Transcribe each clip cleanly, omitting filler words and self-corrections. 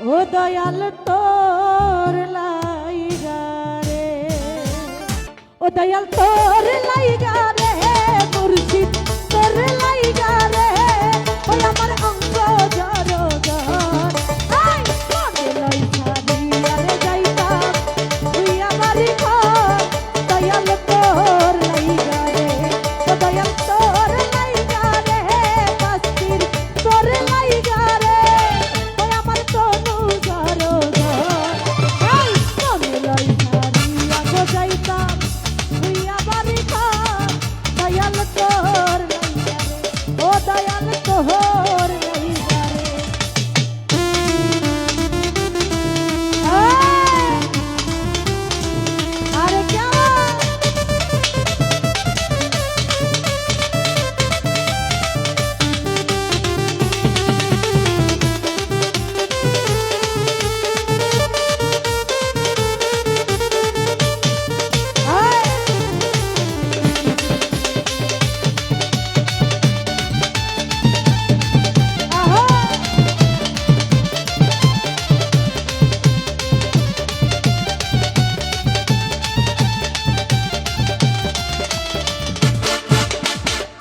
ও দয়াল তোর লাইগা রে, ও দয়াল তোর লাইগা রে, মুর্শিদ তোর লাইগা রে, ওই আমার অঙ্গ জড় জড় আই মনে লই ছাড়িয়া রে যাইতাম তুই আমারই ঘর, দয়াল তোর লাইগা রে, ও দয়াল তোর লাইগা রে, কাস্তির তোর লাইগা রে, ওই আমার তনু জড় জড় আই মনে লই ছাড়িয়া গো যাইতাম তুই আমারই ঘর, দয়াল তোর লাইগা রে, ও দয়াল তোর লাইগা রে। আরে কেমন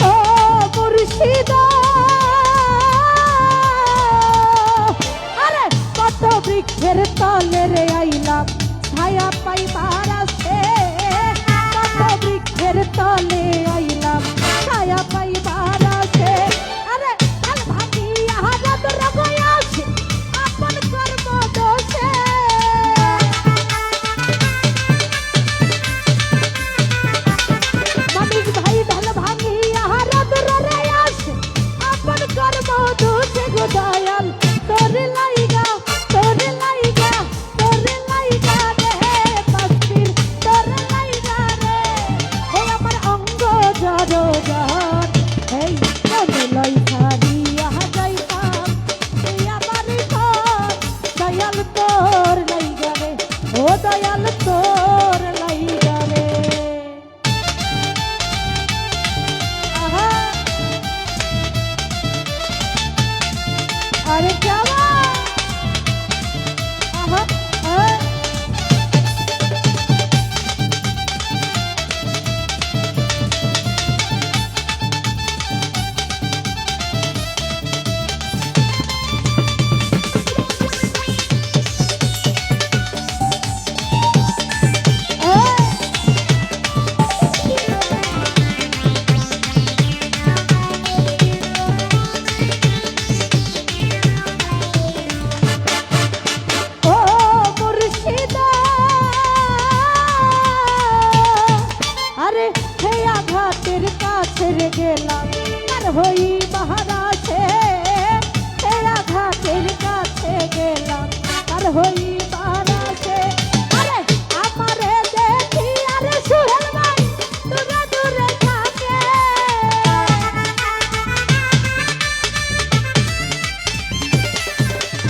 ও মুর্শিদা, আরে কত বৃক্ষের তলে রে আইলাম ছায়া পাইবার আছে, কত বৃক্ষের তলে আইলাম ছায়া পাইবার আছে, আরে কাল ভাঙিয়া রাত রগয়া আছে আপন কর্ম দোষে, মানিক ভাই ঢাল ভাঙিয়া রাত রে আসে আপন কর্ম দোষে গো দয়াল তোর লাইগা রে, পাস্তির তোর লাইগা রে, ওই আমার অঙ্গ জড় জড় এই মনে লই ছাড়িয়া যাইতাম তুই আমারই ঘর, দয়াল তোর লাইগা রে, ও দয়াল তোর লাইগা রে। আহা আরে কেমন আহা আহা ও মুর্শিদা, আরে হে আঘাতের কাছে রে গেলাম আর হই মহারাজে, হে আঘাতের কাছে গেলাম আর হই মহারাজে, আরে আমারে দেখি আরে সুহেল ভাই দূরে দূরে থাকে,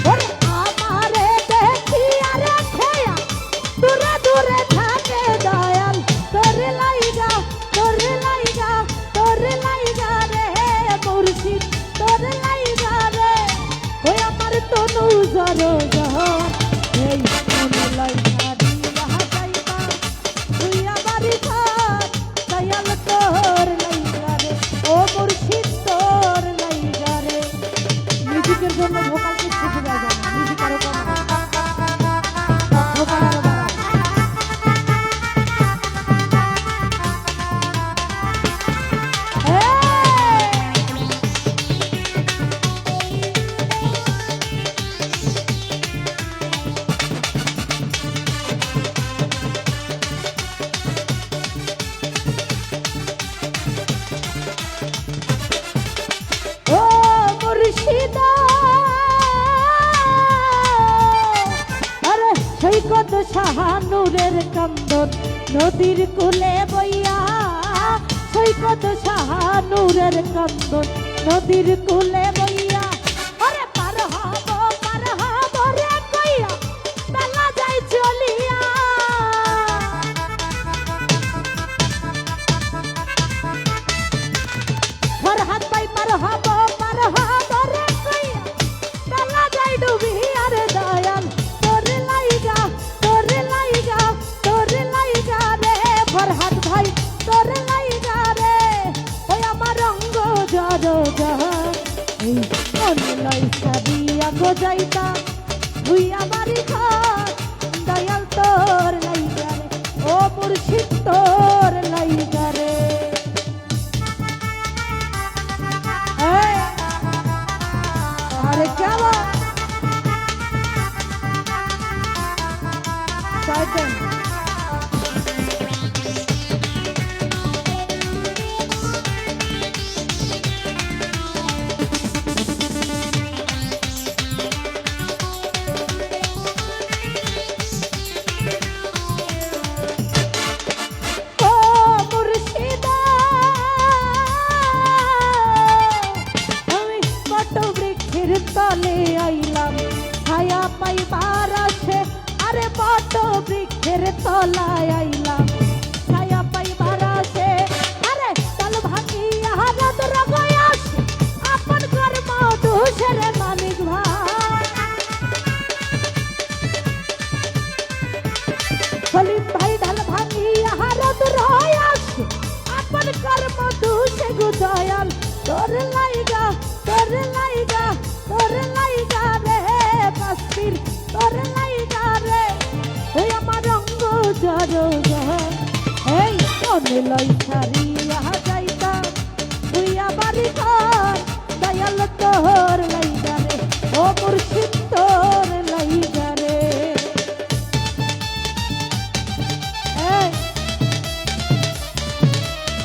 ওরে আমারে দেখি আরে খেয়া দূরে দূরে থাকে, দয়াল তোর লাইগা রে, মুর্শিদ তোর লাইগা রে, ওই আমার তনু জড় জড় এই মনে লই ছাড়িয়া যাইতাম তুই আমারই ঘর, দয়াল তোর লাইগা রে, ও মুর্শিদ তোর লাইগা রে। মিউজিকের জন্য ভোকাল কিছু বোঝা যায় না, মিউজিক আরো কম ভোকাল আরো বাড়াও। ও মুর্শিদা, আরে সৈকত শাহানুরের কান্দন নদীর কূলে বইয়া, সৈকত শাহানুরের কান্দন নদীর কূলে বইয়া, আরে পার হব রে কইয়া বেলা যাই চলিয়া, ঘর হাত পাই পার হব রে কইয়া বেলা যাই ডুবি, আরে দয়া লইয়া গো যাইতাম ভুইয়া বাড়ি ঘর দয়াল তোর লাইগা রে ও মুর্শিদ তোর লাইগা রে আরে কেমন সাইকেল তলে আইলাম ছায়া পাইবার আছে আরে বট বৃক্ষের তলায় আইলাম ছায়া পাইবার আছে আরে তল ভাঙিয়া রাত রগয়াস আপন কর্ম দোষের মালিক ভাই সলিম ভাই ঢাল ভাঙিয়া রাত রয়াস আপন কর্ম দোষে গুদয়াল তোর লাইগা তোর লাইগা তোর লাইগা রে কাশ্মীর তোর লাইগা রে ওই আমার রঙ্গ জরগা এই মনে লই ছাড়িয়া যাইতাম ভুইয়া বাড়ি ঘর দয়াল তোর লাইগা রে ও মুর্শিদ তোর লাইগা রে এই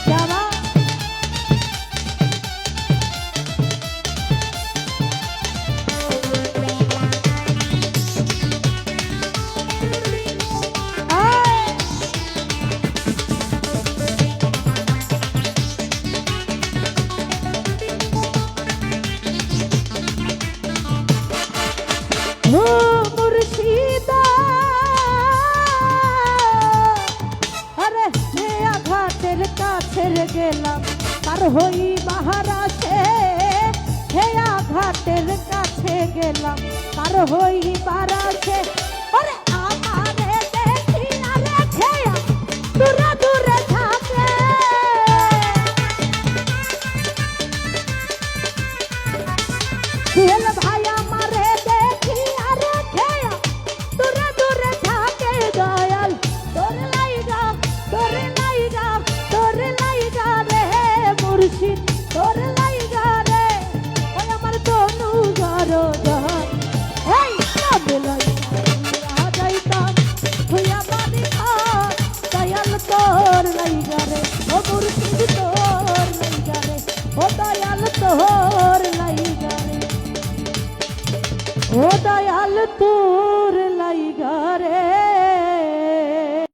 যাবা মুর্শিদা আরে হে আঘাতের কাছের গেলাম পার হই বাহার আছে হে আঘাতের কাছে গেলাম পার হই বার আছে আরে আমারে দেখি আরে খেয়া দূরে দূরে থাকে সুহেল ভাই আমারে দেখি আরে খেয়া দূরে দূরে থাকে দয়াল তোর লাইগা রে মুর্শিদ তোর লাইগা রে ওই আমার তনু গরদান এই তবে লাইগা যাইতাম ভুইয়া বাড়ি ঘর দয়াল তোর লাইগা রে ও মুর্শিদ তোর লাইগা রে ও দয়াল তোর লাইগা রে ও দয়াল তোর লাইগা রে